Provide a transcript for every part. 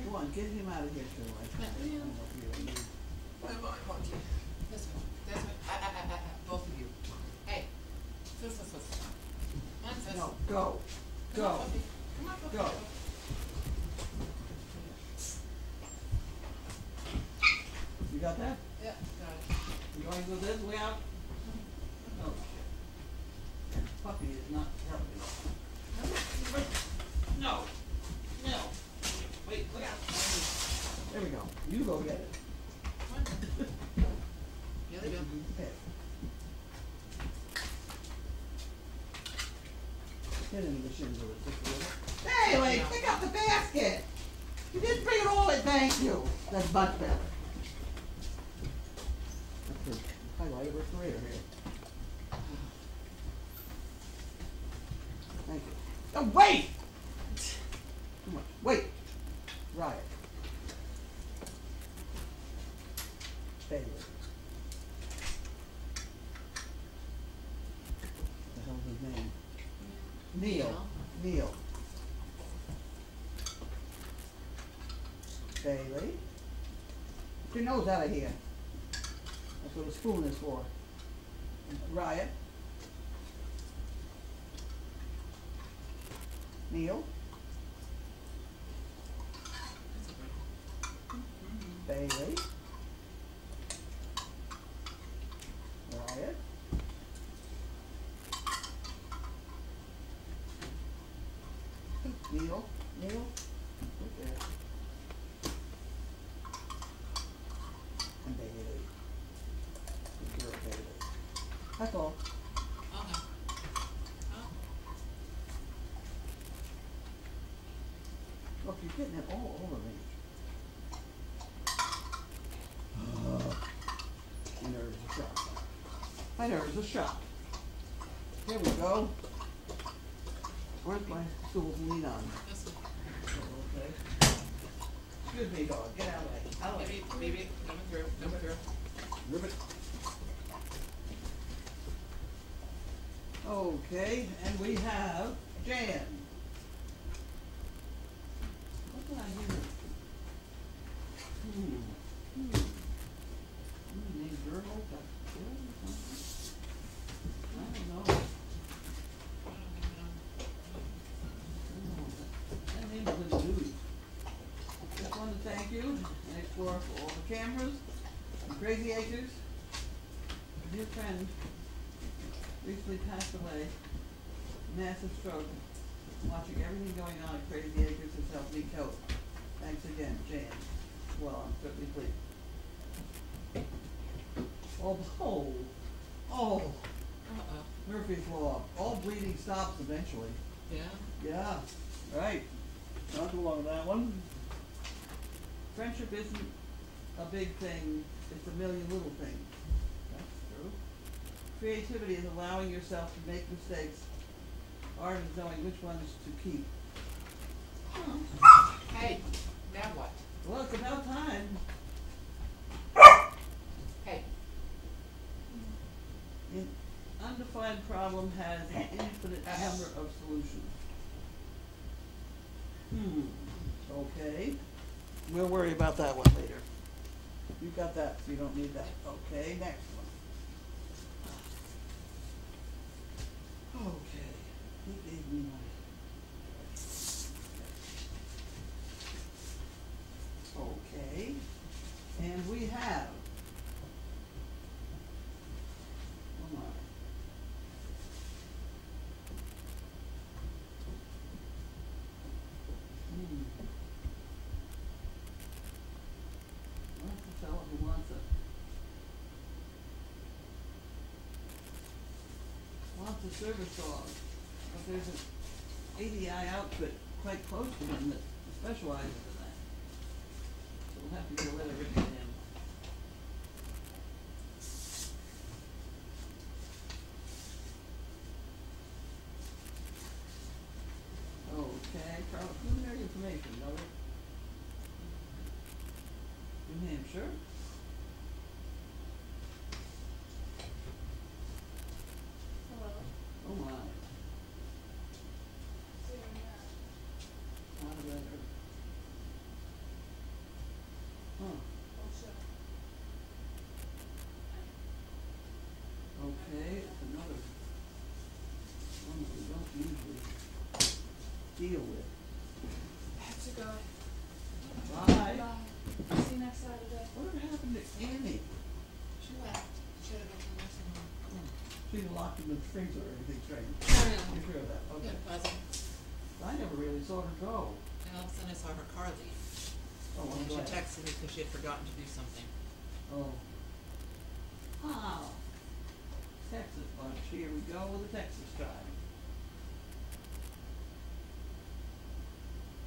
Come on, get him out of here too. I don't know if you Come on, Monty. This way. This way. Both of you. Hey. Sis. Come on, sis. No, go. Come on, Puppy. Come on, Puppy. Go. You got that? Yeah, got it. You going to go this way out? Oh, shit. Puppy is not helping. No. No. Wait, look out. There we go. You go get it. Come on. Yeah, they go. Get into the shins of it. Hey, wait, pick up the basket. You didn't bring it all in, thank you. That's much better. That's the highlight of her career here. Thank you. Oh, wait! Come on, wait. Riot. Bailey. What the hell's his name? Neil. Bailey. Get your nose out of here. That's what a spoon is for. Riot. Neil. Bailey. Riot. Neil. Right there. And Bailey. Good girl, Bailey. That's all. Okay. Oh. Look, you're getting it all over me. My nerves are shot. My nerves are shot. Here we go. Where's my stool to lean on? This one. Okay. Excuse me, dog. Get out of the way. Out of the way. Baby, coming through. Ribbit. Okay, and we have Jan. What did I hear? Named Girdle, got killed or something? I don't know. That name was in the news. Just wanted to thank you and explore for all the cameras and Crazy Acres. A dear friend recently passed away. Massive stroke. Watching everything going on at Crazy Acres has helped me cope. Thanks again, Jan. Well, I'm certainly pleased. Oh, Murphy's Law. All bleeding stops eventually. Yeah. Yeah, right. Not too long with that one. Friendship isn't a big thing, it's a million little things. That's true. Creativity is allowing yourself to make mistakes. Art is knowing which ones to keep. Hey, now what? Well, it's about time. Hey. An undefined problem has an infinite number of solutions. Okay. We'll worry about that one later. You got that, so you don't need that. Okay, next one. Okay. He gave me my... Okay. And we have... Oh my. What's the fellow who wants a service dog? But there's an ADI outfit quite close to him that specializes in that. So we'll have to get a letter written to him. Okay, preliminary information, no? New Hampshire. Hello. Oh my. Doing that. Not a letter. deal with. Have to go. Bye. Bye. See you next Saturday. Whatever happened to Annie? She left. She had to go to the nursing home. She's locked in the freezer or anything strange. No. You're sure of that? Okay. Good, positive. I never really saw her go. And all of a sudden I saw her car leave. Oh, I'm And she glad. texted me because she had forgotten to do something. Oh. Wow. Texas bunch. Here we go with the Texas tribe.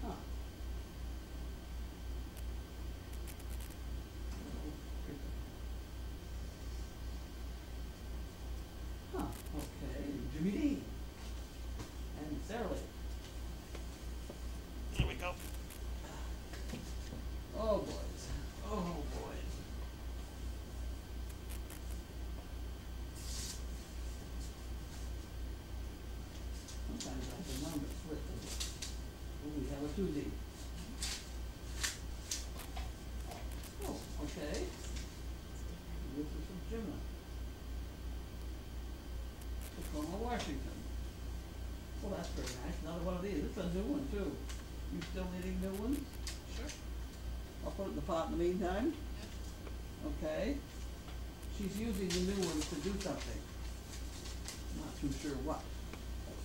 Huh. Huh, okay, Jimmy Dean. And Sarah Lee. There we go. Oh, boys. Oh, boys. Sometimes I can remember flip it. Oh, we have a Tuesday. Oh, okay. This is from Jimmy. Tacoma, Washington. Well, that's pretty nice. Another one of these. This is a new one too. You still needing new ones? Sure. I'll put it in the pot in the meantime. Yeah. Okay. She's using the new ones to do something. Not too sure what.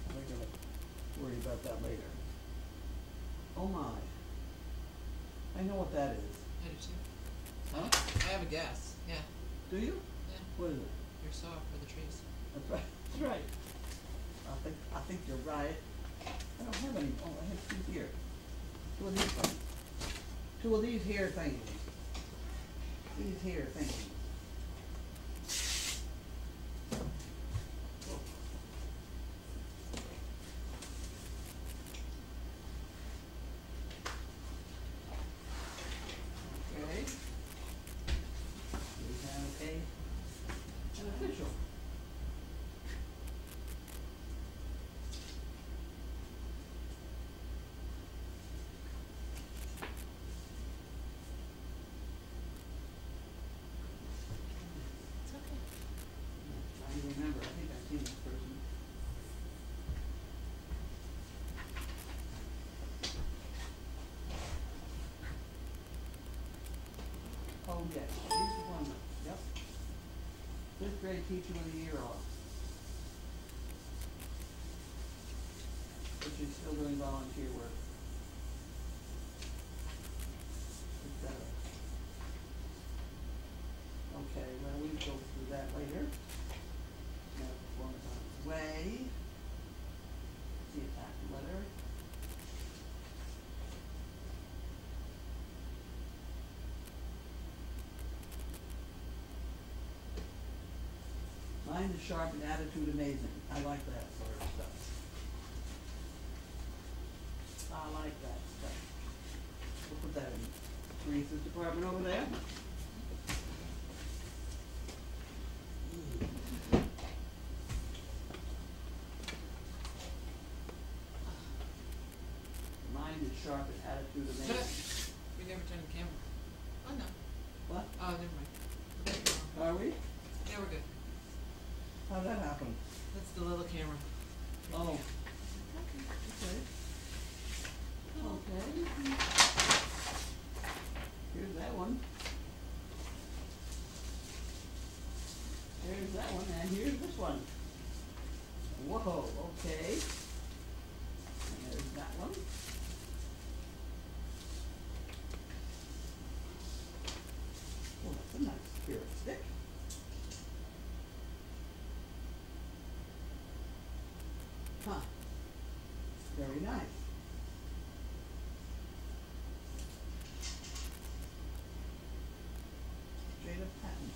We're gonna worry about that later. Oh my. I know what that is. I do too. Huh? I have a guess. Yeah. Do you? Yeah. What is it? Your saw for the trees. That's right. That's right. I think you're right. I don't have any. Oh, I have two here. Two of these things. Two of these here things. These here things. Okay. We have an official. It's okay. I remember, I think I've seen this person. Oh, yes, she's the one, yep. Fifth grade teacher of the year off. But she's still doing volunteer work. Et cetera. Okay, well, we can go through that later. Now, performance on its way. The attack letter. Mind is sharp and attitude amazing. I like that sort of stuff. I like that stuff. We'll put that in Teresa's department over there. Mind is sharp and attitude amazing. We never turned the camera. Oh, no. What? Oh, never mind. Are we? Yeah, we're good. How'd that happen? That's the little camera. Oh. Okay. Okay. Here's that one. Here's that one, and here's this one. Whoa, okay. And there's that one. Oh, that's a nice spirit stick. Huh. Very nice. Jada Patton.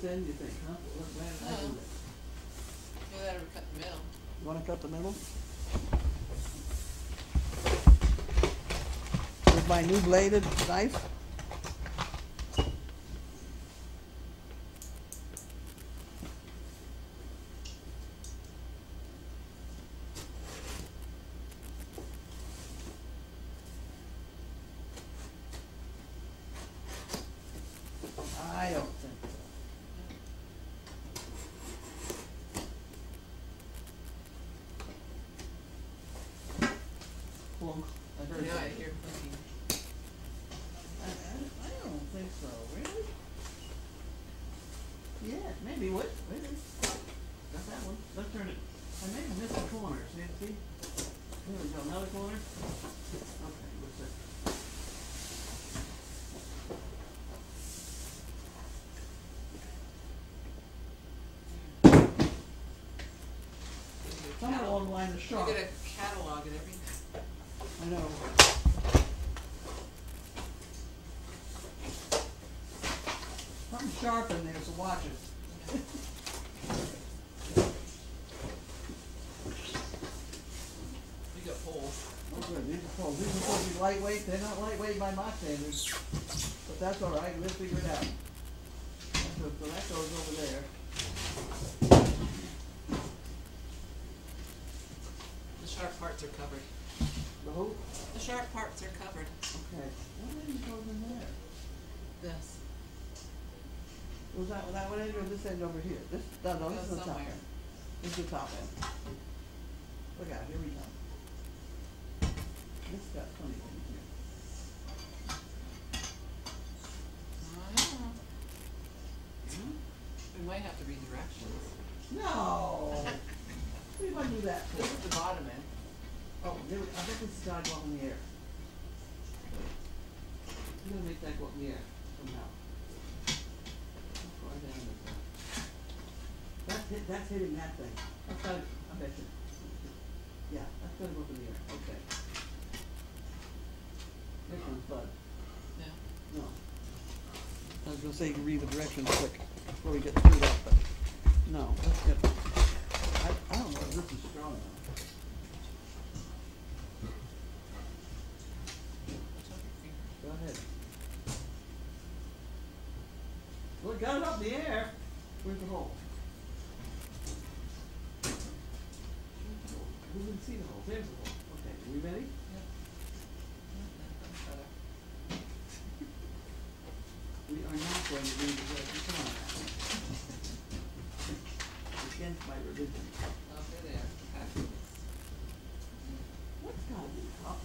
end, you think, huh? Look, glad I do that. Either that or we cut the middle. You wanna cut the middle? With my new bladed knife? I don't think so. Plunk. I heard Yeah, I that. hear clicking. I don't think so, really? Yeah, maybe, wait, got that one, let's turn it, I may have missed a corner, see, there we go, another corner? Okay, what's that? Somewhere along the line, the You sharp, gotta catalog and everything. I know. Something sharp in there, so watch it. You got holes. Oh, good, these are cold, these are supposed to be lightweight, they're not lightweight by my standards, but that's all right, we'll figure it out. So that goes over there. The sharp parts are covered. The who? The sharp parts are covered. Okay, what end goes in there? This. Was that one end or this end over here? This, no, this is Goes the top somewhere. end. This is the top end. Look out, here we come. This got funny things here. Ah, Hmm? we might have to read directions. No! What do you want to do that for? This is the bottom end. Oh, there, I bet this has gotta go up in the air. I'm gonna make that go up in the air somehow. How far down is that? That's hitting that thing. That's gotta, I bet you. Yeah, that's gotta go up in the air, okay. This one's Bud. Yeah. No. I was gonna say you can read the directions quick before we get through that, but no, that's good. I don't know if this is strong enough. Watch out your finger. Go ahead. Well, it got it up in the air. Where's the hole? Who didn't see the hole? There's the hole. Okay, are we ready? Yep. That's better. We are not going to read the directions. Come on. Against my religion. Okay, there. Okay. What's gotta be tough?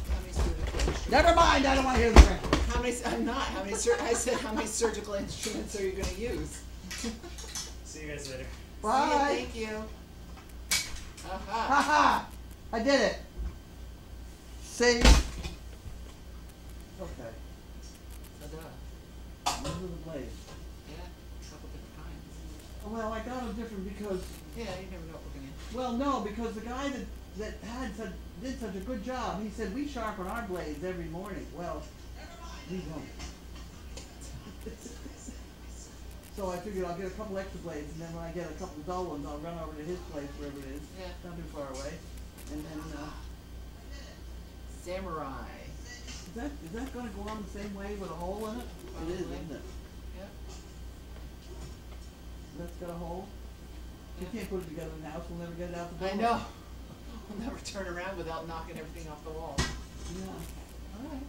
How many surgical instruments? Never mind, I don't wanna hear the directions. How many, I'm not, how many I said, how many surgical instruments are you gonna use? See you guys later. Bye. Thank you. Aha. Ha ha! I did it. See? Okay. Ta-da. Those are the blades. Yeah, a couple different kinds. Well, I got them different because, Yeah, you never know what we're gonna. well, no, because the guy that did such a good job, he said, we sharpen our blades every morning. Well, we don't. So I figured I'll get a couple extra blades, and then when I get a couple dull ones, I'll run over to his place, wherever it is. Yeah. Not too far away. And then, Samurai. is that gonna go on the same way with a hole in it? It is, Probably. isn't it? Yep. That's got a hole? You Yeah. can't put it together in the house, we'll never get it out the door. I know. We'll never turn around without knocking everything off the wall. Yeah. Alright.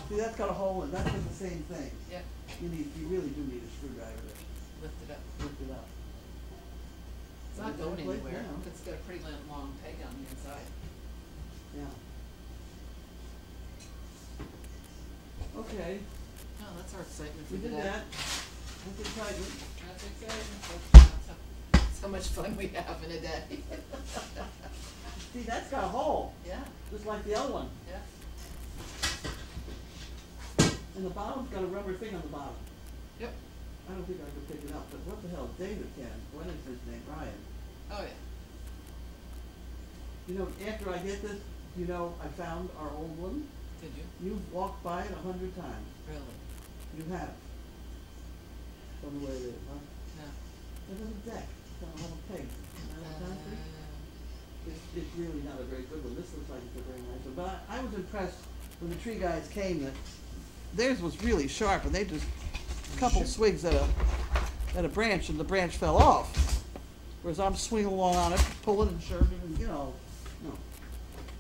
See, that's got a hole in it, that's the same thing. Yep. You really do need a screwdriver to Lift it up. lift it up. It's not Is that going a plate? anywhere. Yeah. It's got a pretty long peg on the inside. Yeah. Okay, Oh, that's our excitement for we did today. that. That's exciting. That's exciting. That's how much fun we have in a day. See, that's got a hole, Yeah, just like the other one. yeah. And the bottom's got a rubber thing on the bottom. Yep. I don't think I could pick it up, but what the hell, David can, what is his name, Ryan? Oh, yeah. You know, after I get this, you know, I found our old one. Did you? You've walked by it 100 times. Really? You have. Tell me where it is, huh? No. There's a deck, it's on a little peg. You know what I'm saying? It's really not a very good one. This looks like it's a very nice one. But I was impressed when the tree guys came that theirs was really sharp and they just a couple swigs at a branch and the branch fell off. Whereas I'm swinging along on it, pulling and shoving and, you know, no.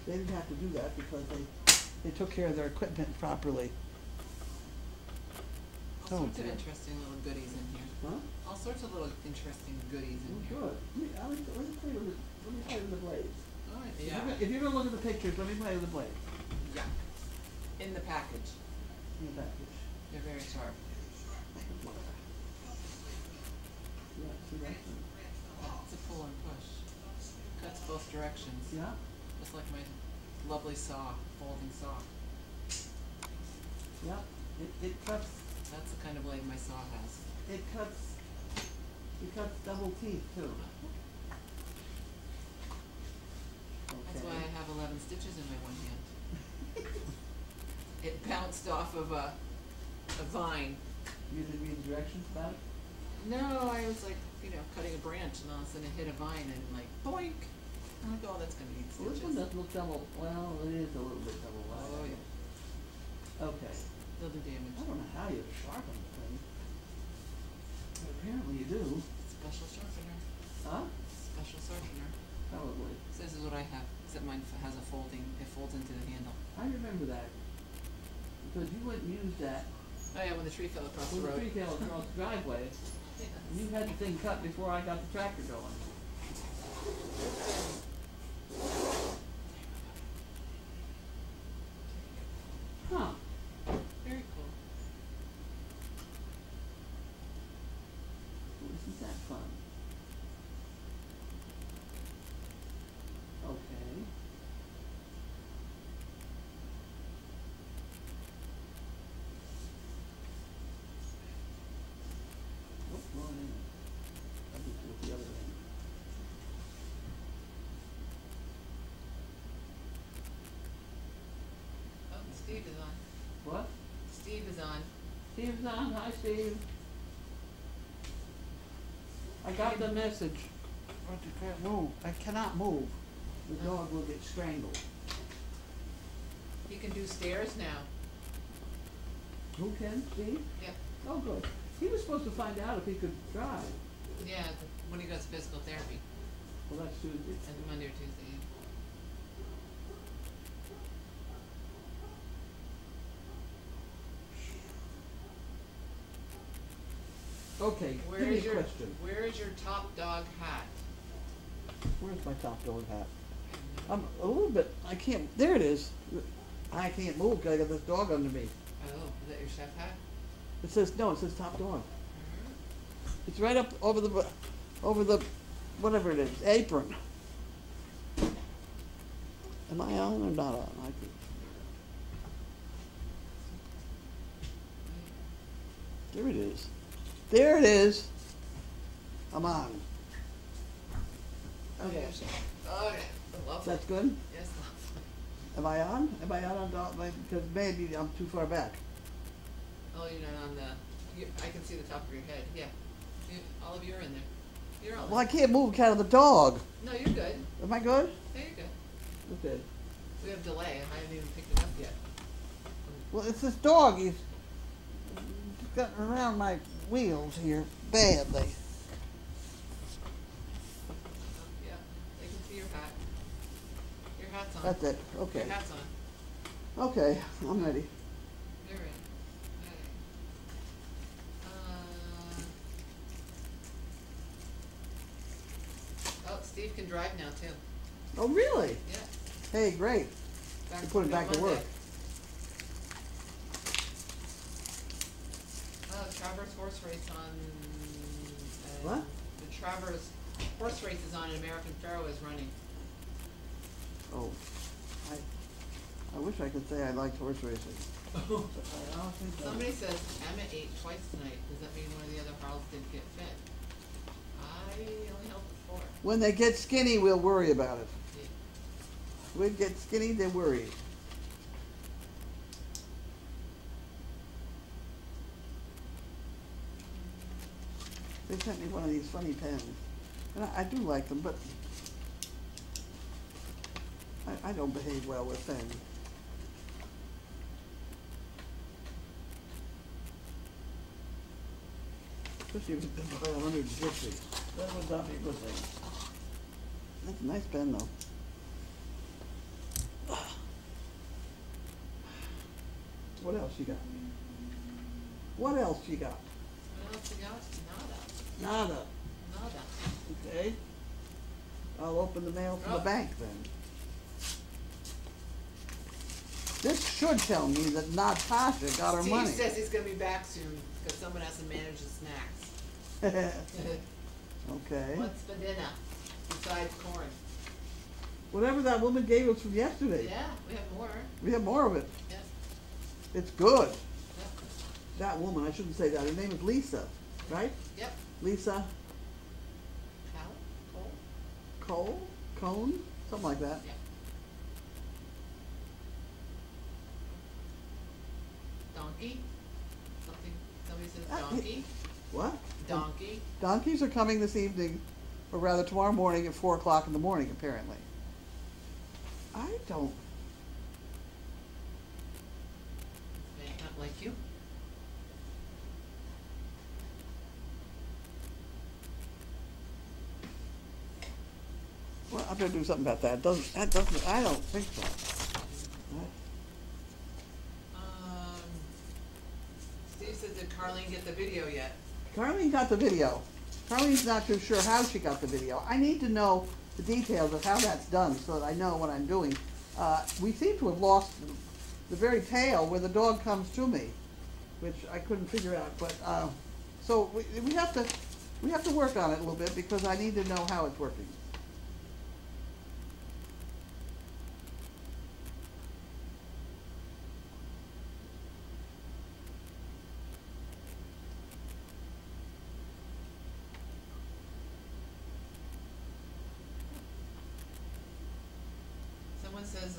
They didn't have to do that because they took care of their equipment properly. All sorts of Okay. interesting little goodies in here. Huh? All sorts of little interesting goodies in Oh, here. good. Let me play with it. Let me play with the blades. All right, If yeah. you're gonna look at the pictures, let me play with the blades Yeah. In the package. in the package. They're very sharp. Yeah, see that? It's a pull and push. Cuts both directions. Yeah, Just like my lovely saw, folding saw. yeah. It cuts. That's the kind of blade my saw has. It cuts double teeth too. That's Okay. why I have 11 stitches in my one hand. It bounced off of a vine. You didn't read the directions about it? No, I was like, cutting a branch and all of a sudden it hit a vine and like, boink! I'm like, oh, that's gonna need Well, this one stitches. doesn't look double, well, it is a little bit double wide. Oh, yeah. Okay. They'll do damage. I don't know how you sharpen the thing. But apparently you do. Special sharpener. Huh? Special sharpener. Probably. So this is what I have, except mine has a folding, it folds into the handle. I remember that. Because you went and used that Oh yeah, when the tree fell across the when the road. tree fell across the driveway. And you had the thing cut before I got the tractor going. Huh. Very cool. Well, isn't that fun? Okay. What's going in? I'll just do it the other end. Oh, Steve is on. What? Steve is on. Steve's on. Hi, Steve. I got the message. But you can't move. I cannot move. The dog will get strangled. He can do stairs now. Who can? Steve? Yeah. Oh, good. He was supposed to find out if he could drive. Yeah, when he goes to physical therapy. Well, that's Tuesday. And Monday or Tuesday. Yeah. Okay, Where give me is a your question. Where is your top dog hat? Where's my top dog hat? I'm a little bit, I can't, there it is. I can't move because I got this dog under me. Oh, is that your chef hat? It says, no, it says top dog. Mm-hmm. It's right up over the, whatever it is, apron. Am I on or not on? I could, there it is. There it is. I'm on. Okay. Okay. Lovely. That's good? Yes, lovely. Am I on? Am I on dog? Because maybe I'm too far back. Oh, you're not on the. I can see the top of your head. Yeah. All of you are in there. You're on. Well, I can't move kind of the dog. No, you're good. Am I good? Yeah, you're good. Okay. We have delay. I haven't even picked it up yet. Well, it's this dog. He's gotten around my wheels here badly. Yeah. They can see your hat. Your hat's on. That's it. Okay. Your hat's on. Okay, I'm ready. You're in. Okay. Oh, Steve can drive now too. Oh, really? Yeah. Hey, great. Back You put him no back to Monday. work. Travers horse race on. What? The Travers horse race is on and American Pharoah is running. Oh, I wish I could say I liked horse racing. I don't think so. Somebody says Emma ate twice tonight. Does that mean one of the other Harls didn't get fed? I only helped with 4. When they get skinny, we'll worry about it. Yeah. We get skinny, they worry. They sent me one of these funny pens, and I do like them, but I don't behave well with pens. Especially if it's by 150. That would not be a good thing. That's a nice pen, though. What else you got? What else you got? What else you got? Nada. Nada. Okay. I'll open the mail from the Oh. bank then. This should tell me that Natasha got her Steve money. says he's gonna be back soon, because someone has to manage the snacks. Okay. What's for dinner, besides corn? Whatever that woman gave us from yesterday. Yeah, we have more. We have more of it. Yeah, It's good. yeah. That woman, I shouldn't say that. Her name is Lisa, right? Yep. Lisa Cow? Cole? Cone? Something like that. Yeah. Donkey? Somebody says donkey? What? Donkey? Donkeys are coming this evening, or rather tomorrow morning at 4 o'clock in the morning, apparently. I don't. May not like you. Well, I'm gonna do something about that. That doesn't, I don't think so. Steve says, did Carlene get the video yet? Carlene got the video. Carlene's not too sure how she got the video. I need to know the details of how that's done so that I know what I'm doing. We seem to have lost the very tail where the dog comes to me, which I couldn't figure out. But so we have to work on it a little bit because I need to know how it's working. Someone says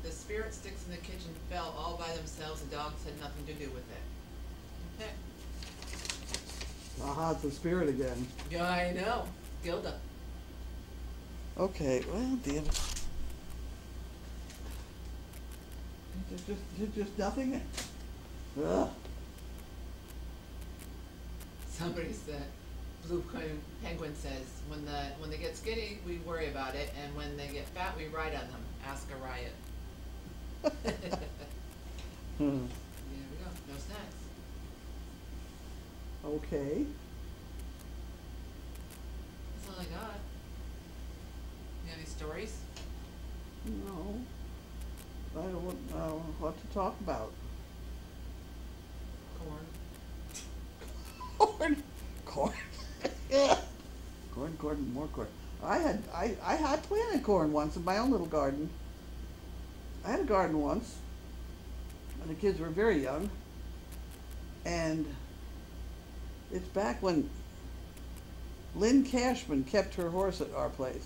the spirit sticks in the kitchen fell all by themselves, the dogs had nothing to do with it. Okay. Aha, it's the spirit again. Yeah, I know. Gilda. Okay, well, damn it. Just nothing? Ugh. Somebody said, Blue Penguin says, when they get skinny, we worry about it, and when they get fat, we ride on them. Ask a riot. Hmm. There we go. No snacks. Okay. That's all I got. You got any stories? No. I don't know what to talk about. Corn. Corn. Corn. Yeah. Corn, more corn. I had planted corn once in my own little garden. I had a garden once when the kids were very young. And it's back when Lynn Cashman kept her horse at our place.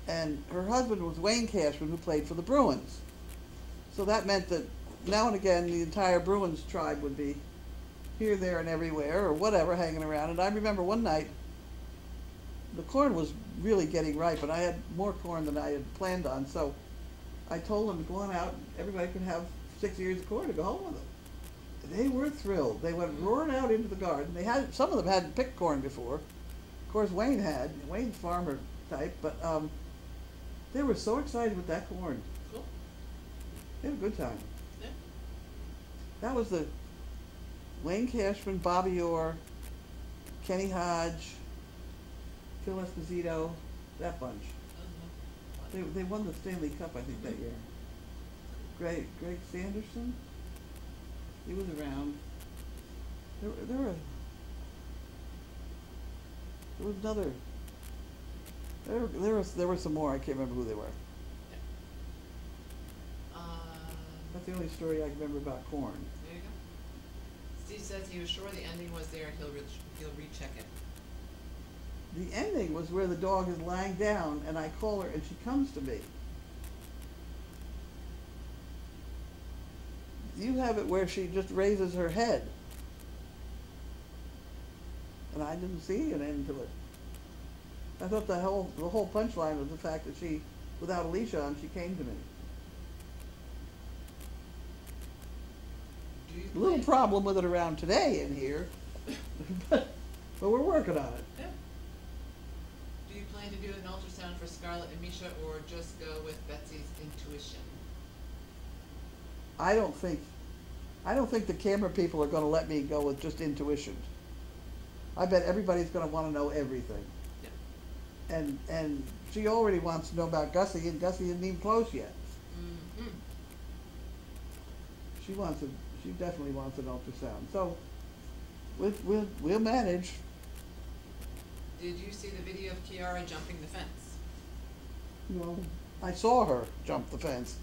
And her husband was Wayne Cashman, who played for the Bruins. So that meant that now and again the entire Bruins tribe would be here, there, and everywhere, or whatever, hanging around. And I remember one night, the corn was really getting ripe, and I had more corn than I had planned on. So I told them to go on out. Everybody could have 6 ears of corn to go home with them. They were thrilled. They went roaring out into the garden. They had, some of them hadn't picked corn before. Of course, Wayne had. Wayne's farmer type, but they were so excited with that corn. Cool. They had a good time. Yeah. That was the Wayne Cashman, Bobby Orr, Kenny Hodge, Phil Esposito, that bunch. They won the Stanley Cup, I think, that year. Greg Sanderson, he was around. There was another. There were some more. I can't remember who they were. Um, But That's the only story I can remember about corn. There you go. Steve says he was sure the ending was there and he'll recheck it. The ending was where the dog is lying down and I call her and she comes to me. You have it where she just raises her head. And I didn't see an end to it. I thought the whole punchline was the fact that she, without a leash on, she came to me. Do you A little plan- problem with it around today in here, but we're working on it. Yeah. Do you plan to do an ultrasound for Scarlett and Misha or just go with Betsy's intuition? I don't think the camera people are gonna let me go with just intuition. I bet everybody's gonna wanna know everything. Yeah. And she already wants to know about Gussie, and Gussie isn't even close yet. Mm-hmm. She definitely wants an ultrasound. So, we'll manage. Did you see the video of Kiara jumping the fence? You know, I saw her jump the fence.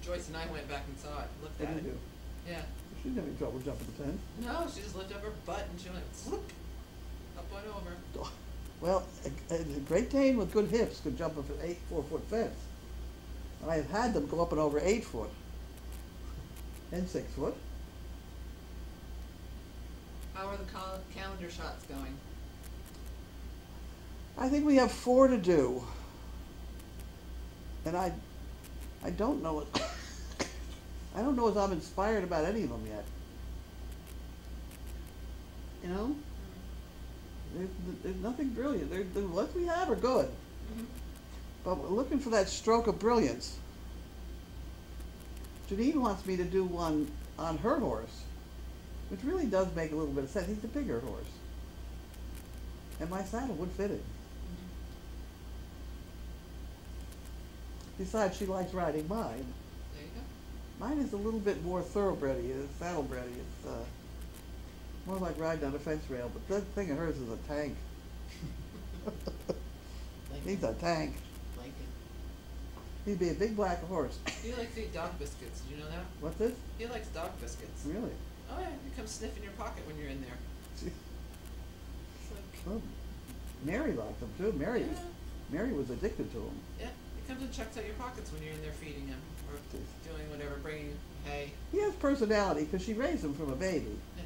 Joyce and I went back and saw it, looked What at did you it. do? Yeah. She didn't have any trouble jumping the fence. No, she just lifted up her butt and she went whoop, up and over. Well, a Great Dane with good hips could jump a 4-foot fence. I have had them go up and over 8 foot. And 6 foot. How are the calendar shots going? I think we have 4 to do. And I don't know it. I don't know if I'm inspired about any of them yet. You know? There's nothing brilliant. The ones we have are good. Mm-hmm. But we're looking for that stroke of brilliance. Janine wants me to do one on her horse, which really does make a little bit of sense. He's a bigger horse. And my saddle would fit it. Besides, she likes riding mine. There you go. Mine is a little bit more thoroughbredy, saddlebredy. It's more like riding on a fence rail, but that thing of hers is a tank. He's a tank. Lincoln. He'd be a big black horse. He likes to eat dog biscuits. Did you know that? What's this? He likes dog biscuits. Really? Oh yeah, he comes sniff in your pocket when you're in there. It's like, Well, Mary liked them too. Mary was addicted to them. yeah, he comes and checks out your pockets when you're in there feeding him or doing whatever, bringing hay. He has personality because she raised him from a baby, Yeah,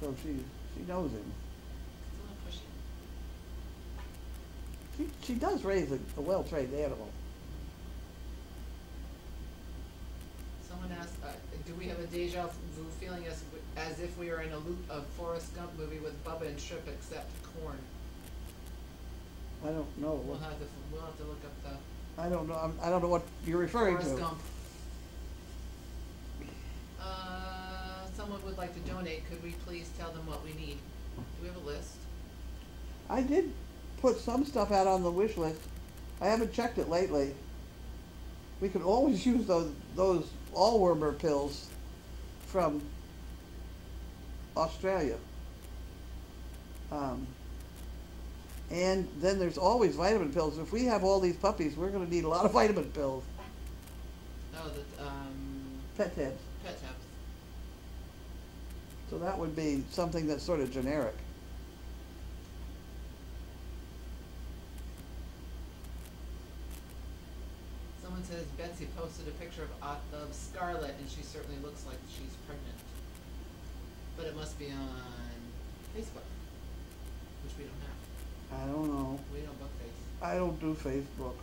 so she knows him. it's a little pushy. She does raise a well-trained animal. Someone asked, do we have a deja vu feeling as if we were in a Forrest Gump movie with Bubba and Strip except corn? I don't know. We'll have to look up the I don't know. I don't know what you're referring Forrest to. Gump. Someone would like to donate. Could we please tell them what we need? Do we have a list? I did put some stuff out on the wish list. I haven't checked it lately. We could always use those allwormer pills from Australia. And then there's always vitamin pills. If we have all these puppies, we're going to need a lot of vitamin pills. Oh, the Pet tabs. pet tabs. So that would be something that's sort of generic. Someone says Betsy posted a picture of Scarlett, and she certainly looks like she's pregnant. But it must be on Facebook, which we don't have. I don't know. We don't book face. I don't do Facebook.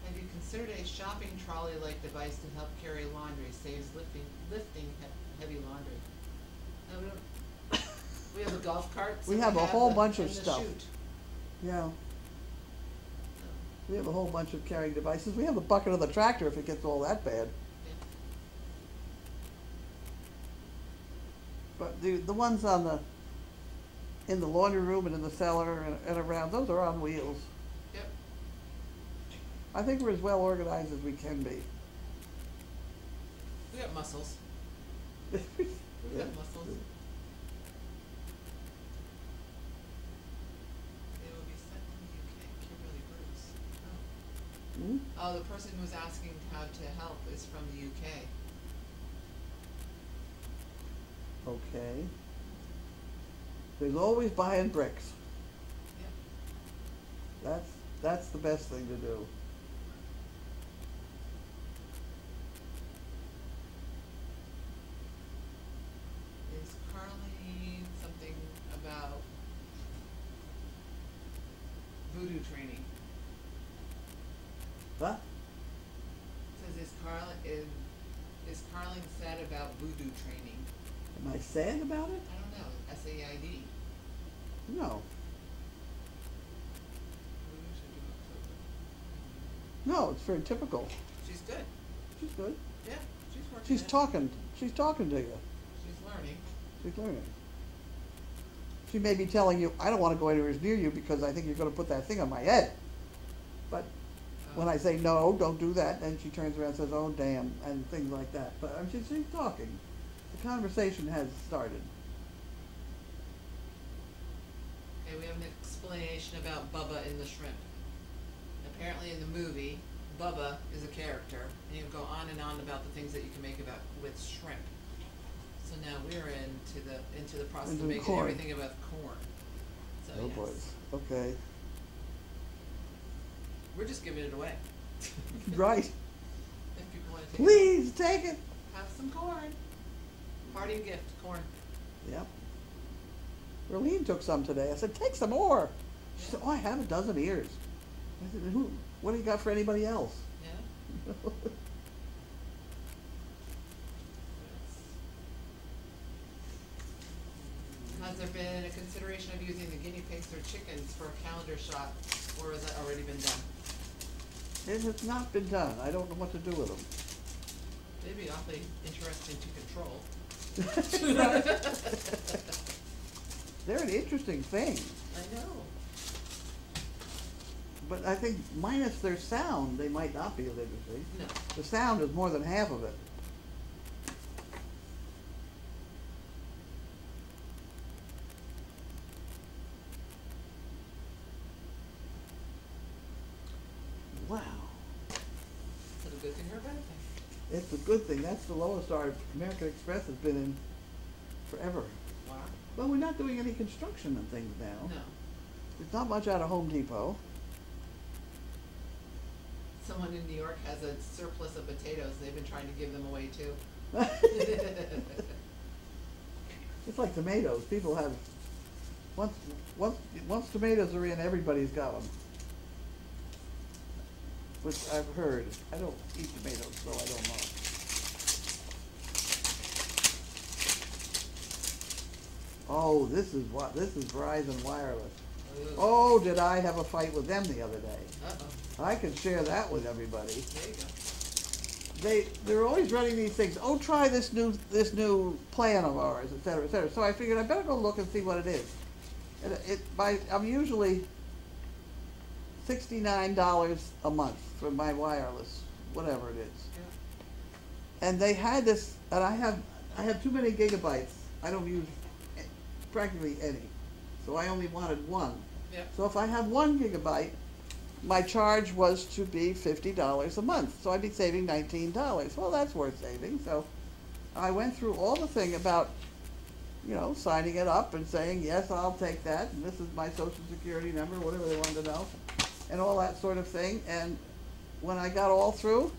Have you considered a shopping trolley-like device to help carry laundry? Saves lifting heavy laundry. No, we don't. We have a golf cart. so We have a whole bunch of and the stuff. chute. Yeah. So, We have a whole bunch of carrying devices. We have the bucket of the tractor if it gets all that bad. yeah. But the ones in the laundry room and in the cellar and around, those are on wheels. Yep. I think we're as well organized as we can be. We got muscles. We've got muscles. It will be sent from the UK, Kimberly Bruce. Oh. Hmm? Oh, the person who's asking how to help is from the UK. Okay. There's always buying bricks. Yep. That's the best thing to do. Is Carly something about voodoo training? What? Says is Carling sad about voodoo training? Am I sad about it? I don't know. SAID. No. Voodoo should do October. No, it's very typical. She's good. She's good. Yeah, she's working. She's it. talking. She's talking to you. She's learning. She's learning. She may be telling you, I don't want to go anywhere near you because I think you're going to put that thing on my head. But when I say no, don't do that, then she turns around and says, oh damn, and things like that. But she's talking. The conversation has started. Okay, we have an explanation about Bubba in the shrimp. Apparently in the movie, Bubba is a character, and you go on and on about the things that you can make about with shrimp. So now we're into the process Into of making corn. everything about corn. So Oh yes. boys. Okay. We're just giving it away. Right. If people want to take Please take it. it, have some corn. Party gift, corn. Yep. Rosleen took some today. I said, take some more. She said, oh, I have a dozen ears. I said, who? What do you got for anybody else? Yeah. Has there been a consideration of using the guinea pigs or chickens for a calendar shot, or has that already been done? It has not been done. I don't know what to do with them. They'd be awfully interesting to control. They're an interesting thing, I know. but I think minus their sound, they might not be as interesting. No. The sound is more than half of it. Wow. Is it a good thing or a bad thing? It's a good thing. That's the lowest our American Express has been in forever. Wow. Well, we're not doing any construction and things now. No. There's not much out of Home Depot. Someone in New York has a surplus of potatoes. They've been trying to give them away too. It's like tomatoes. People have, once tomatoes are in, everybody's got them. Which I've heard. I don't eat tomatoes, so I don't know. Oh, this is Verizon Wireless. Oh, did I have a fight with them the other day? Uh-oh. I can share that with everybody. There you go. They're always running these things. Oh, try this new plan of ours, et cetera, et cetera. So I figured I better go look and see what it is. And I'm usually $69 a month for my wireless, whatever it is. Yeah. And they had this, and I have too many gigabytes. I don't use practically any, so I only wanted one. Yep. So if I have 1 gigabyte, my charge was to be $50 a month, so I'd be saving $19. Well, that's worth saving. So I went through all the thing about, signing it up and saying, yes, I'll take that, and this is my social security number, whatever they wanted to know, and all that sort of thing. And when I got all through,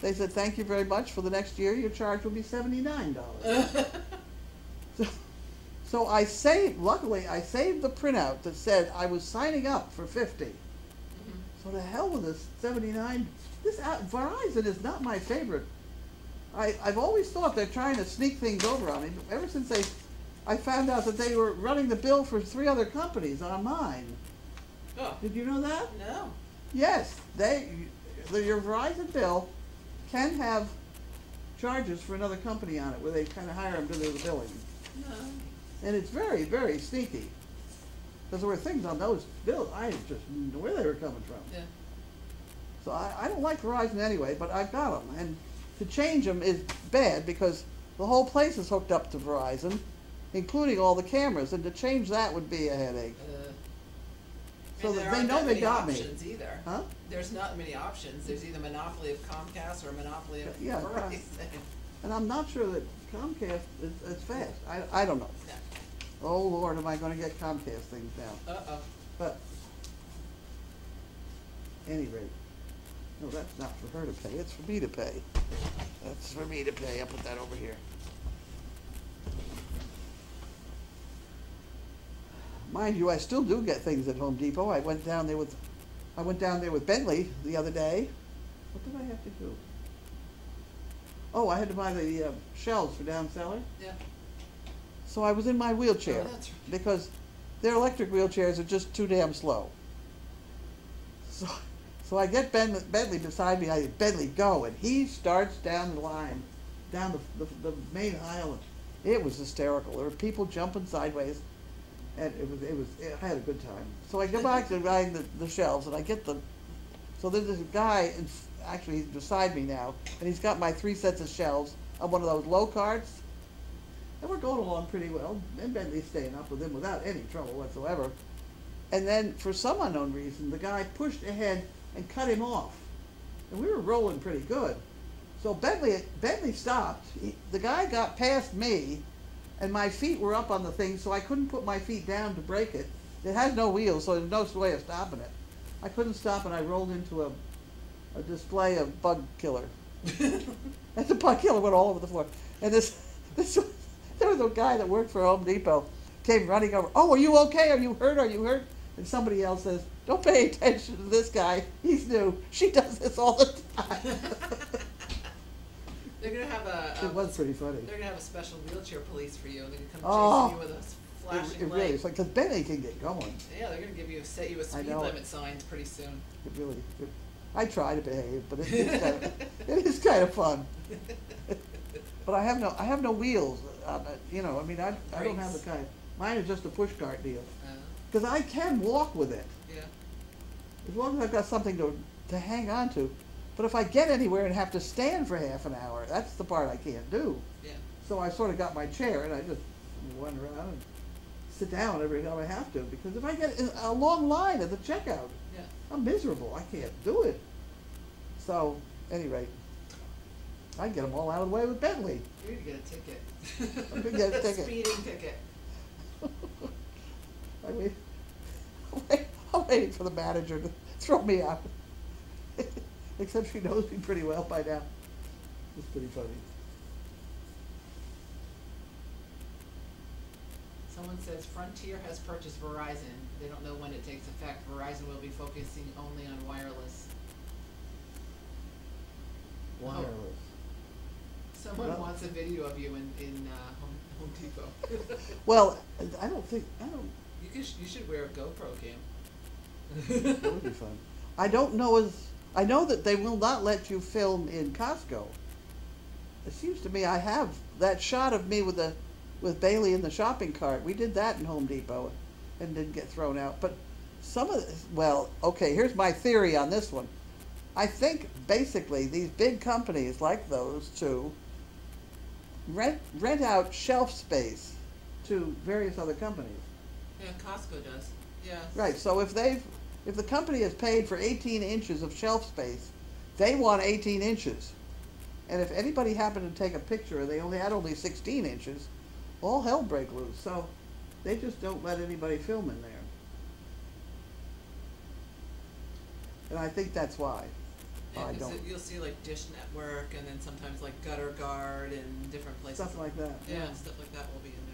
they said, thank you very much. For the next year, your charge will be $79. So luckily I saved the printout that said I was signing up for 50. So to hell with this 79. Verizon is not my favorite. I've always thought they're trying to sneak things over on me. Ever since I found out that they were running the bill for 3 other companies on mine. Oh. Did you know that? No. Yes, your Verizon bill can have charges for another company on it, where they kind of hire them to do the billing. No. And it's very, very sneaky. Because there were things on those bills, I just didn't know where they were coming from. Yeah. So I don't like Verizon anyway, but I've got them. And to change them is bad, because The whole place is hooked up to Verizon, including all the cameras, and to change that would be a headache. So And that there they aren't know that they many got me. options either. Huh? There's not many options. There's either monopoly of Comcast or monopoly of Yeah, Verizon. And I'm not sure that Comcast is fast. I don't know. Oh Lord, am I gonna get Comcast things now? Uh-oh. But, any rate, no, that's not for her to pay, it's for me to pay. That's for me to pay, I'll put that over here. Mind you, I still do get things at Home Depot. I went down there with Bentley the other day. What did I have to do? Oh, I had to buy the shelves for down cellar. Yeah. So I was in my wheelchair Oh, that's right. because their electric wheelchairs are just too damn slow. So I get Bentley beside me. I Bentley, go, and he starts down the line, down the main aisle. It was hysterical. There were people jumping sideways, and I had a good time. So I go back to buying the shelves, and I get the. So there's this guy, actually he's beside me now, and he's got my 3 sets of shelves on one of those low carts. And we're going along pretty well, and Bentley's staying up with him without any trouble whatsoever. And then, for some unknown reason, the guy pushed ahead and cut him off. And we were rolling pretty good. So Bentley stopped. The guy got past me, and my feet were up on the thing, so I couldn't put my feet down to brake it. It has no wheels, so there's no way of stopping it. I couldn't stop, and I rolled into a display of bug killer. And the bug killer went all over the floor. And there was a guy that worked for Home Depot, came running over. Oh, are you okay? Are you hurt? Are you hurt? And somebody else says, don't pay attention to this guy. He's new. She does this all the time. They're gonna have a. It was pretty funny. They're gonna have a special wheelchair police for you. They can come Oh. chasing you with a flashing It light. really is like, because Bentley can get going. Yeah, they're gonna set you a speed know. limit signs pretty soon. I try to behave, but it is kind of fun. But I have no wheels. I mean, I don't have the Brakes. kind. Mine is just a push cart deal. Uh, Because I can walk with it, yeah. as long as I've got something to hang on to. But if I get anywhere and have to stand for half an hour, that's the part I can't do. Yeah. So I sort of got my chair and I just run around and sit down every time I have to. Because if I get in a long line at the checkout, Yeah. I'm miserable. I can't do it. So, anyway, I get them all out of the way with Bentley. You need to get a ticket. I'm gonna get a ticket. Speeding ticket. I'm waiting for the manager to throw me out. Except she knows me pretty well by now. It's pretty funny. Someone says Frontier has purchased Verizon. They don't know when it takes effect. Verizon will be focusing only on wireless. Wireless. Someone Well- wants a video of you in Home Depot. Well, I don't. You should wear a GoPro cam. That would be fun. I don't know I know that they will not let you film in Costco. It seems to me I have that shot of me with Bailey in the shopping cart. We did that in Home Depot and didn't get thrown out. But okay, here's my theory on this one. I think basically these big companies like those two rent out shelf space to various other companies. Yeah, Costco does. Yeah. Right, so if the company has paid for 18 inches of shelf space, they want 18 inches. And if anybody happened to take a picture and they only had 16 inches, all hell break loose. So they just don't let anybody film in there. And I think that's why. Yeah, I 'cause don't. you'll see like Dish Network and then sometimes like Gutter Guard and different places. Stuff like that. Yeah, stuff like that will be in there.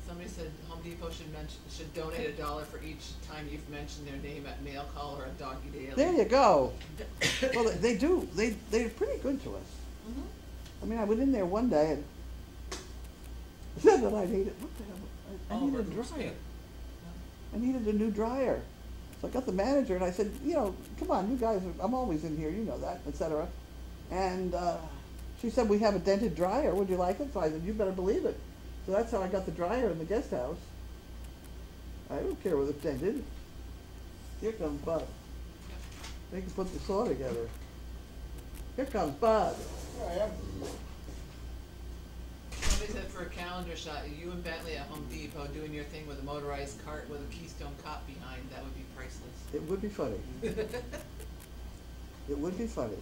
Somebody said Home Depot should donate $1 for each time you've mentioned their name at mail call or a Doggy Daily. There you go. Well, they do. They're pretty good to us. Mhm. I mean, I went in there one day and said that I needed, what the hell? I All needed a over the dryer. state. I needed a new dryer. So I got the manager and I said, come on, you guys, I'm always in here, you know that, etc. And she said, we have a dented dryer. Would you like it? So I said, you better believe it. So that's how I got the dryer in the guest house. I don't care whether it's dented. Here comes Bud. They can put the saw together. Here comes Bud. Here I am. Somebody said for a calendar shot, you and Bentley at Home Depot doing your thing with a motorized cart with a Keystone cop behind, that would be priceless. It would be funny. It would be funny.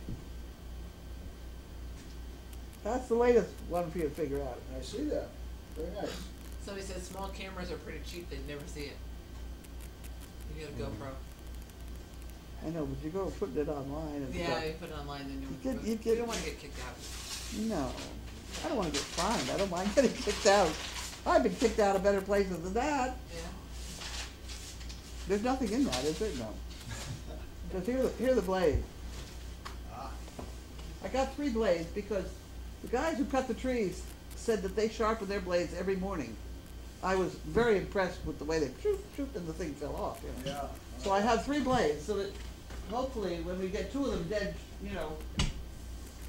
That's the latest one for you to figure out. I see that. Very nice. Somebody said small cameras are pretty cheap, they'd never see it. You get a GoPro. I know, but you go putting it online and Yeah, stuff. you put it online, then You you get- don't wanna get kicked out. No, I don't wanna get fined. I don't mind getting kicked out. I've been kicked out of better places than that. Yeah. There's nothing in that, is there? No. Just here are the blades. Ah, I got 3 blades because the guys who cut the trees said that they sharpen their blades every morning. I was very impressed with the way they shoot, and the thing fell off, you know. yeah. So I have 3 blades, so that hopefully when we get 2 of them dead, you know,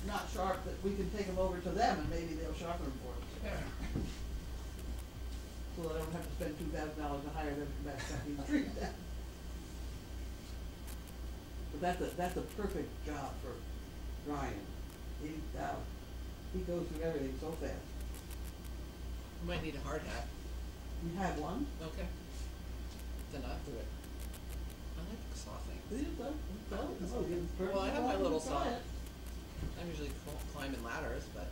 not sharp, that we can take them over to them and maybe they'll sharpen them for us. Yeah. So that I don't have to spend $2,000 to hire them to come back and cut these trees down. But that's a perfect job for Ryan. He goes through everything so fast. You might need a hard hat. You have one? Okay. Then I'll do it. I like the saw thing. Well, Well, I have my little saw. Try it. I'm usually climbing ladders, but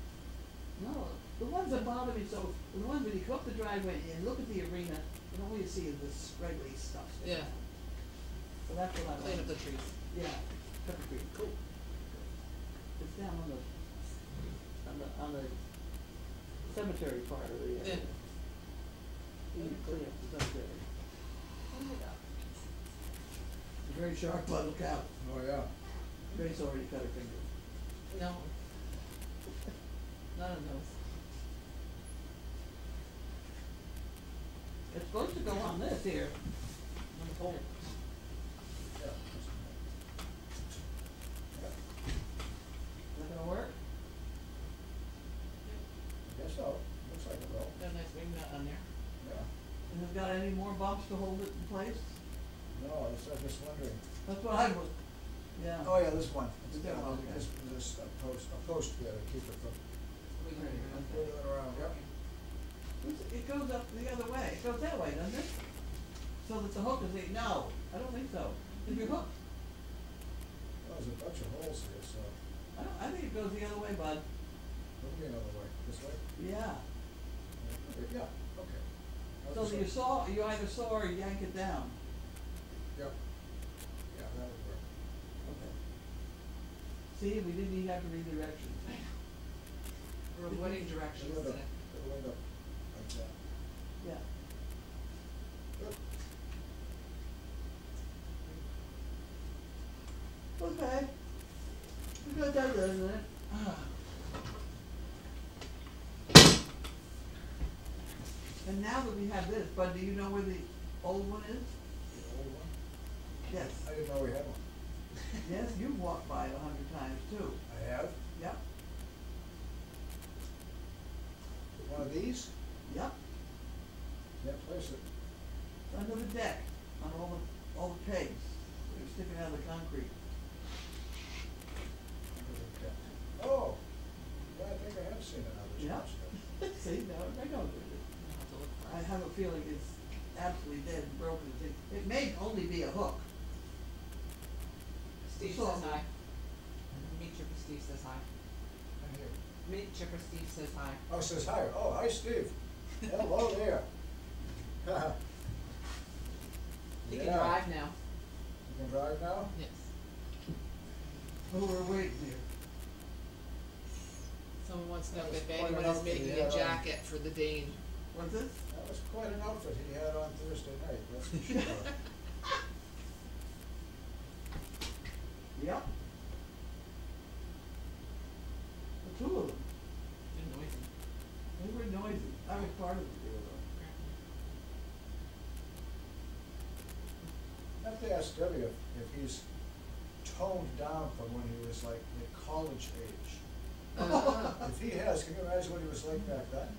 No, the ones that bother me so, the ones when you go up the driveway and look at the arena, and all you see is this scraggly stuff. sticking yeah, out. So that's what I clean like. up the trees. Yeah, Pepper Creek. Cool. It's down on the cemetery part of the area. Yeah. You can clean up the cemetery. It's a very sharp one, look out. Oh, yeah. Grace already cut her finger. No. None of those. It's supposed to go on this here. On the pole. Yeah. Yeah, Is that gonna work? I guess so. Looks like it will. Got a nice wing nut on there. Yeah. And it's got any more bumps to hold it in place? No, I was just wondering. That's what I was, yeah. Oh, yeah, this one. Is that one? Okay. This post there to keep it from We can figure it out. wiggling around, yep. It goes up the other way, it goes that way, doesn't it? So that the hook is, no, I don't think so. If your hook, Well, there's a bunch of holes here, so I think it goes the other way, bud. it'll be another way. This way? Yeah. Yeah, okay. So that you either saw or yank it down. Yep. Yeah, that would work. Okay. See, we didn't even have to read directions. We're avoiding directions It'll end up, today. it'll end up like that. Yeah. Good. Okay. We got that done, isn't it? And now that we have this, Bud, do you know where the old one is? The old one? Yes. I didn't know we had one. Yes, you've walked by it 100 times too. I have? Yep, One of these? yep. Can't place it. It's under the deck, on all the pegs. They're sticking out of the concrete. Under the deck. Oh, yeah, I think I have seen it now that you Yeah. mention it. See, now I know what it is. We'll have to look for I it. have a feeling it's absolutely dead and broken. It may only be a hook. Steve So- says hi. Meat Chipper Steve says hi. I'm here. Meat Chipper Steve says hi. Oh, it says hi. Oh, hi, Steve. Hello there. He can Yeah. drive now. You can drive now? Yes. Oh, we're waiting here. Someone wants to know if Quite anyone enough is for the, making a jacket for the Dane. What's this? That was quite an outfit he had on Thursday night, that's for sure. Yep. The 2 of them. They're noisy. They were noisy. I was part of the deal I have to ask Debbie if he's toned down from when he was like at college age. If he has, can you imagine what he was like back then?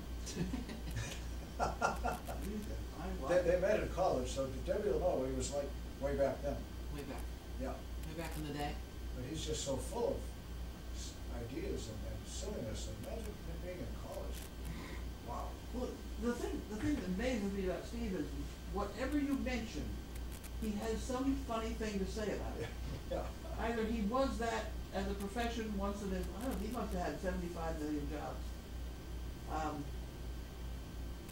though. They met in college, so Debbie will know what he was like way back then. Way back. Yeah, Way back in the day. but he's just so full of, ideas and silliness, and imagine him being in college. Wow. Well, the thing that amazes me about Steve is whatever you mention, he has some funny thing to say about it. Yeah. Either he was that as a profession once in his, I don't know, he must have had 75 million jobs.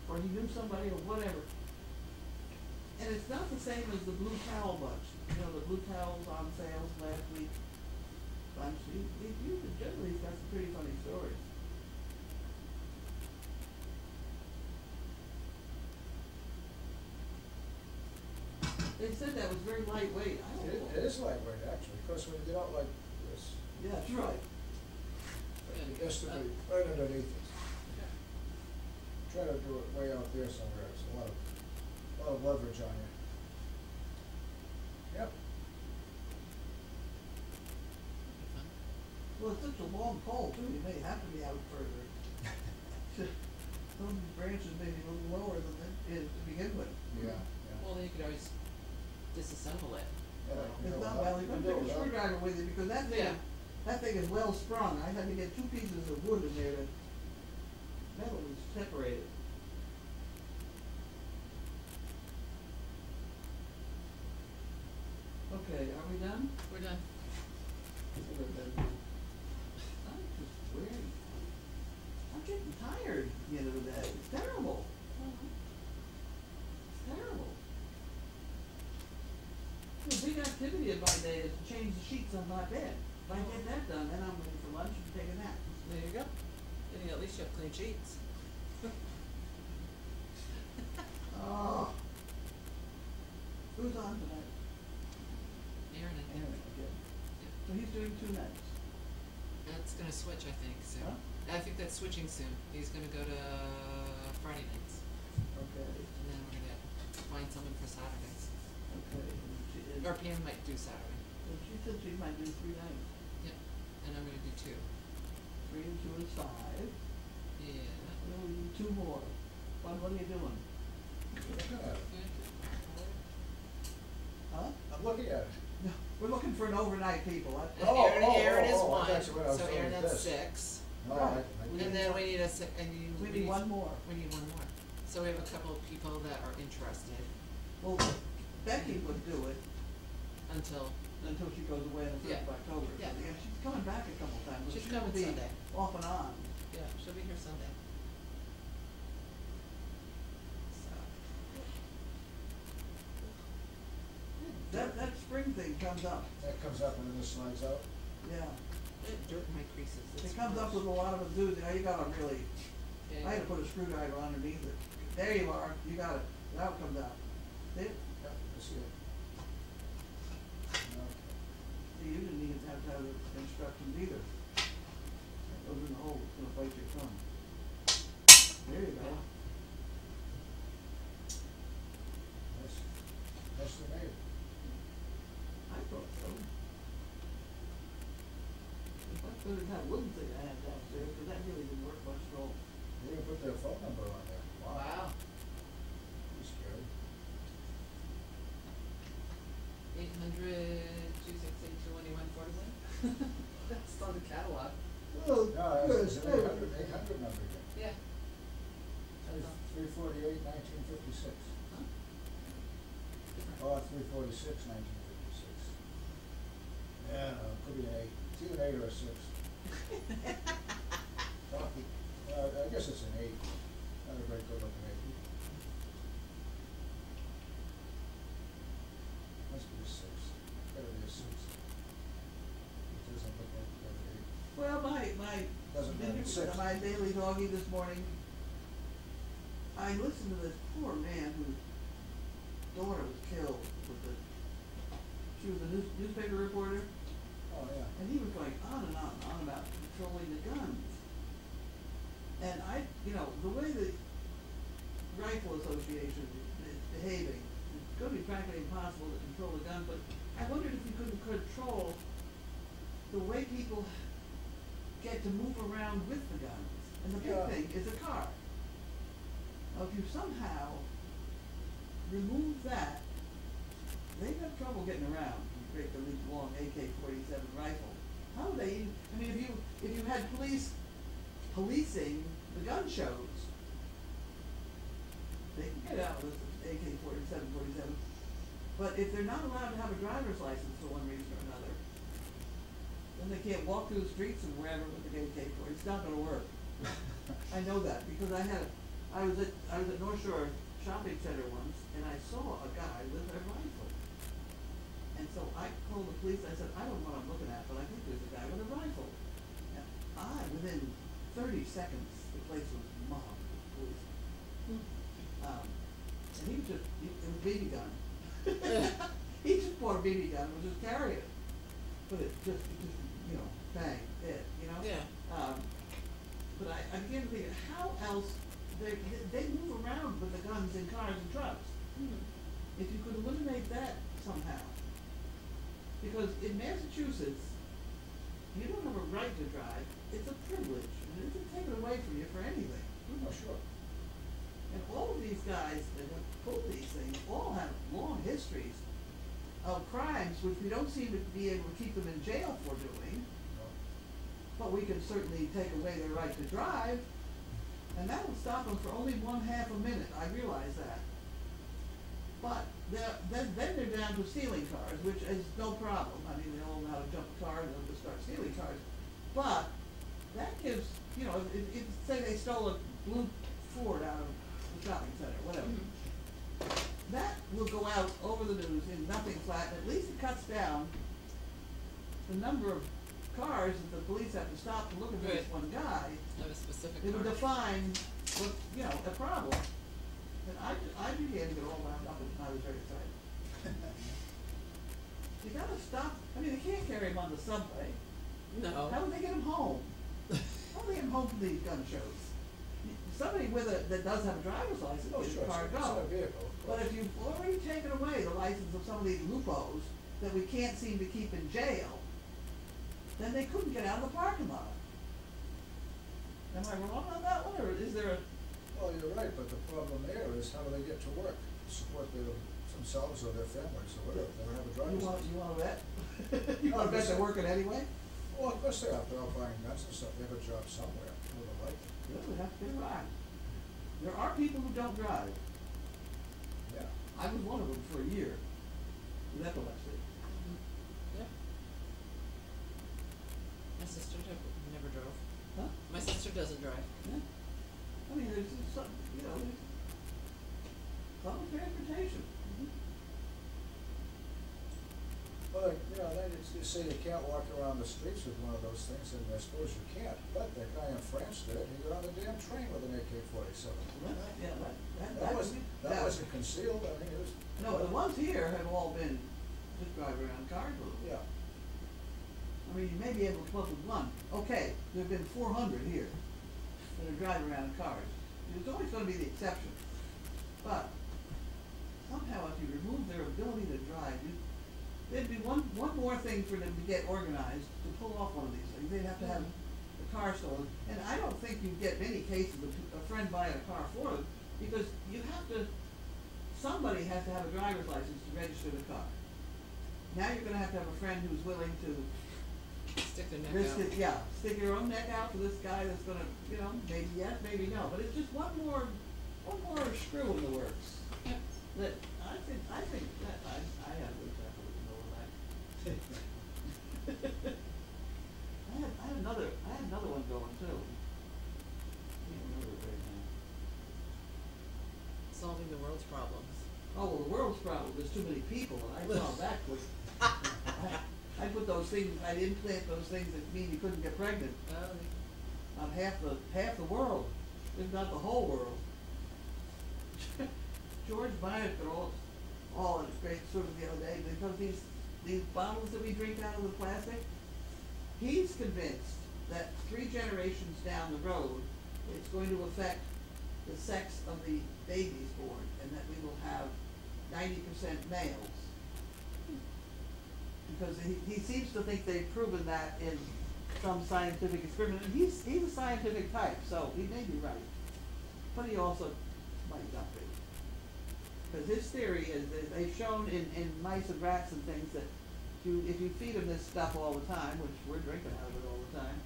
Or he knew somebody or whatever. And it's not the same as the blue towel bunch. You know, the blue towels on sales last week bunch. Generally, he's got some pretty funny stories. They said that was very lightweight. I don't know. It is lightweight, actually, because when you get out like this, Yeah, that's right. it has to be right underneath it. Try to do it way out there somewhere, it's a lot of leverage on you. Yep. Fun. Well, it's such a long pole too, you may have to be out further. Some of these branches may be a little lower than it is to begin with. Yeah, yeah. Well, then you could always disassemble it. Yeah, It's no, not, well, you no, gotta take a no. screwdriver with you, because Yeah. that thing is well sprung. I had to get 2 pieces of wood in there that metal was separated. Okay, are we done? We're done. I'm just weary. I'm getting tired at the end of the day. It's terrible. It's terrible. The big activity of my day is to change the sheets on my bed. If I get that done, then I'm ready for lunch and take a nap. There you go. Then at least you have clean sheets. Oh. Who's on tonight? Aaron, I think. Aaron, okay. Yeah. So he's doing 2 nights. That's gonna switch, I think, soon. Huh? I think that's switching soon. He's gonna go to Friday nights, Okay. and then we're gonna find someone for Saturdays. Okay. And Or Pam might do Saturday. she said she might do 3 nights. Yep. And I'm gonna do 2. 3 and 2 is 5. Yeah. We'll do 2 more. Bud, what are you doing? Looking at it. Huh? I'm looking at it. No, we're looking for an overnight people. Aaron is I one, thought you were- I was so doing Aaron, that's this. 6. No, Right. And then we need We need 1 more. We need 1 more. So we have a couple of people that are interested Well, Becky would do it until, until she goes away on the 1st of Yeah. October. Yeah. She's coming back a couple times. but She's she'll coming be Sunday. Off and on. yeah, she'll be here Sunday. So. That spring thing comes up, That comes up and then this slides out. yeah. Dirt in my creases. It comes up with a lot of them do, you gotta really, Yeah, I had to put a screwdriver underneath it. There you are, you got it, now it comes out. See it? Yep, I see it. Okay. See, you didn't even have to have the instructions either. It goes in the hole, it's gonna bite your thumb. There you go. Nicely made. I thought so. If I could have that wooden thing I had downstairs, cause that really didn't work much at all. They even put their phone number on there. Wow. Pretty scary. 800-268-2141. That's on the catalog. Oh, No, it's an 800 number here. Yeah. That's all. 348, 1956. Huh? Different. Oh, 346, 1956. Yeah, no, it could be an 8. It's either an 8 or a 6. I guess it's an 8. Not a very good looking 8. Must be a 6. Better be a 6. It doesn't look like the other 8. well, Doesn't matter, it's 6. my daily doggy this morning, I listened to this poor man whose daughter was killed she was a newspaper reporter, Oh, yeah. and he was going on and on and on about controlling the guns. And the way the Rifle Association is behaving, it's gonna be practically impossible to control the gun, but I wondered if you couldn't control the way people get to move around with the guns. And the big Yeah. thing is a car. Now, if you somehow remove that, they have trouble getting around. You break the long AK-47 rifle. How would they even, I mean, if you had policing the gun shows, they can get out with AK-47, 47, but if they're not allowed to have a driver's license for one reason or another, then they can't walk through the streets and wherever with the AK-47, it's not gonna work. I know that, because I was at North Shore Shopping Center once, and I saw a guy with a rifle. And so I called the police, I said, I don't know what I'm looking at, but I think there's a guy with a rifle. And within 30 seconds, the place was mobbed with police. And he was just, it was a BB gun. He just bought a BB gun and was just carrying it. But it just, you know, bang, you know? Yeah. But I began to think, how else, they move around with the guns in cars and trucks. If you could eliminate that somehow. Because in Massachusetts, you don't have a right to drive, it's a privilege, and it isn't taken away from you for anything. Oh, sure. And all of these guys that have pulled these things all have long histories of crimes which we don't seem to be able to keep them in jail for doing, No. but we can certainly take away their right to drive, and that will stop them for only 1/2 a minute, I realize that. But then they're down to stealing cars, which is no problem. I mean, they all know how to jump a car and they'll just start stealing cars. But that gives, you know, if say they stole a blue Ford out of the shopping center, whatever. That will go out over the news in nothing flat, and at least it cuts down the number of cars that the police have to stop to look at this Right. one guy. Of a specific It would car. define what, you know, a problem. And I began to get all wound up and I was very excited. You gotta stop, I mean, they can't carry him on the subway. How No. would they get him home? How would they get him home from these gun shows? Somebody that does have a driver's license, Oh, gets sure, a car it's to a go. vehicle, of But course. if you've already taken away the license of some of these lupos that we can't seem to keep in jail, then they couldn't get out of the parking lot. Am I wrong on that one, or is there a, Well, you're right, but the problem there is how do they get to work, support themselves or their families or whatever, they don't have a driver's license. you wanna bet? You wanna bet they're working anyway? Well, of course they are, they're all buying guns and stuff, they have a job somewhere, more than likely. Yeah, we have to get a ride. There are people who don't drive. Yeah. I was one of them for a year with epilepsy. Yeah. My sister never drove. Huh? My sister doesn't drive. Yeah. I mean, there's just some, you know, there's public transportation. Well, you know, then you say you can't walk around the streets with one of those things, and I suppose you can't, but that guy in France did, he got on the damn train with an AK-47. Yeah, That wasn't concealed, I mean, it was. No, the ones here have all been just drive around cars with them. Yeah, I mean, you may be able to come up with one. Okay, there've been 400 here that are driving around in cars. There's always gonna be the exception. But somehow if you remove their ability to drive, there'd be one more thing for them to get organized to pull off one of these things. They'd have to have the car stolen. And I don't think you get many cases of a friend buying a car for them, because you have to, somebody has to have a driver's license to register the car. Now you're gonna have to have a friend who's willing to Stick their neck risk out. it, yeah, stick your own neck out for this guy that's gonna, you know, maybe yes, maybe no, but it's just one more screw in the works. Yep. That, I think that, I have no trouble with no one like. I had another one going too. Can't remember it right now. Solving the world's problems. Oh, well, the world's problem, there's too many people, and I solved that quick. I put those things, I'd implant those things that mean you couldn't get pregnant on half the world, if not the whole world. George Myers got all in his great sort of the other day, because these bottles that we drink out of the plastic, he's convinced that 3 generations down the road, it's going to affect the sex of the babies born, and that we will have 90% males. Because he seems to think they've proven that in some scientific experiment, and he's a scientific type, so he may be right. But he also might not be. Because his theory is that they've shown in mice and rats and things that if you feed them this stuff all the time, which we're drinking out of it all the time,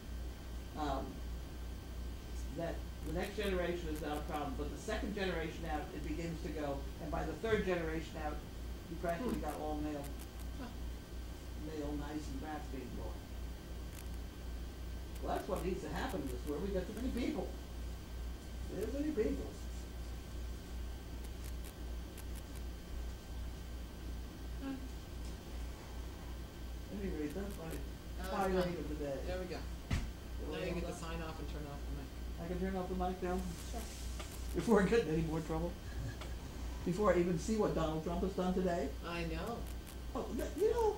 that the next generation is not a problem, but the second generation out, it begins to go, and by the third generation out, you practically got all male, nice and grass being born. Well, that's what needs to happen in this world, we got too many people. There's many people. Anyway, that's my highlight of the day. There we go. Now you get to sign off and turn off the mic. I can turn off the mic now? Before I get in any more trouble? Before I even see what Donald Trump has done today? I know. Oh, you know,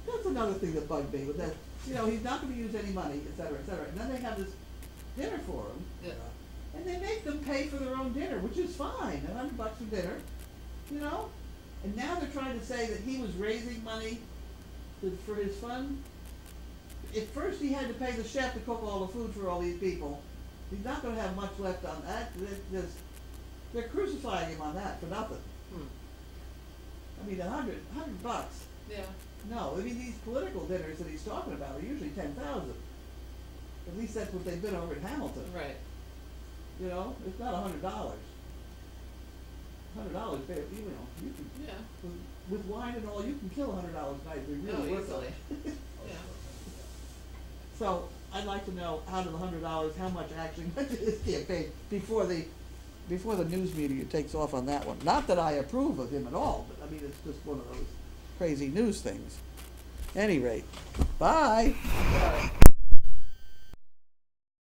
that's another thing that bugged me, with that, you know, he's not gonna use any money, et cetera, et cetera, and then they have this dinner for him, Yeah. and they make them pay for their own dinner, which is fine, $100 for dinner, you know? And now they're trying to say that he was raising money for his fund. At first he had to pay the chef to cook all the food for all these people. He's not gonna have much left on that, they're crucifying him on that for nothing. I mean, $100. Yeah. No, I mean, these political dinners that he's talking about are usually 10,000. At least that's what they've been over in Hamilton. Right. You know, it's not $100. $100, you know, you can, Yeah. with wine and all, you can kill $100 a night, if you're really No, worth easily. it. Yeah. So, I'd like to know, out of the $100, how much actually went to his campaign before the news media takes off on that one. Not that I approve of him at all, but I mean, it's just one of those crazy news things. Any rate, bye.